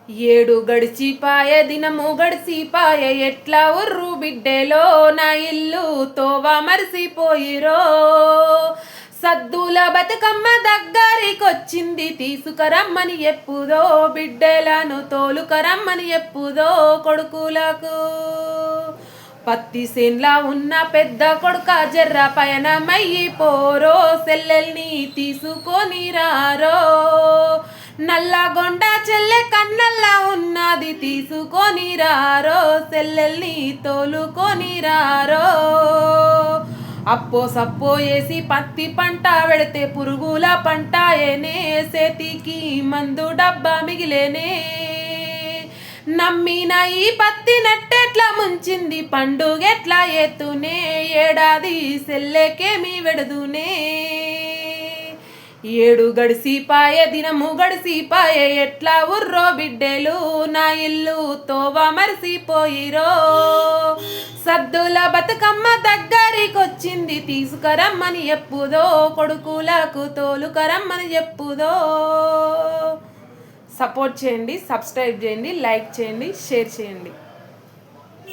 ఏడు గడిచిపాయే దినము గడిచిపాయే ఎట్లా ఉర్రు బిడ్డెలో నా ఇల్లు తోవ మరిసిపోయిరో సద్దుల బతుకమ్మ దగ్గరికొచ్చింది తీసుకురమ్మని ఎప్పుదో బిడ్డెలను తోలుకరమ్మని ఎప్పుదో కొడుకులకు పత్తి సేన్లా ఉన్న పెద్ద కొడుక జర్ర పయనమయ్యి పోరో సెల్లెల్ని తీసుకొని రారో నల్లగొండ చెల్లె కన్నల్లా ఉన్నది తీసుకొని రారో సెల్లెల్ని తోలుకొని రారో అప్పో సప్పో వేసి పత్తి పంట పెడితే పురుగుల పంట ఏనే సేతికి మందు డబ్బా మిగిలేనే నమ్మిన ఈ పత్తి నట్టెట్లా ముంచింది పండుగెట్లా ఎత్తునే ఏడాది సెల్లెకేమి వెడదునే ఏడు గడిసిపాయే దినము గడిసిపాయే ఎట్లా ఉర్రో బిడ్డెలు నా ఇల్లు తోవ మరిసిపోయిరో సద్దుల బతుకమ్మ దగ్గరికొచ్చింది తీసుకురమ్మని ఎప్పుదో కొడుకులకు తోలుకరమ్మని చెప్పుదో. సపోర్ట్ చేయండి, సబ్స్క్రైబ్ చేయండి, లైక్ చేయండి, షేర్ చేయండి.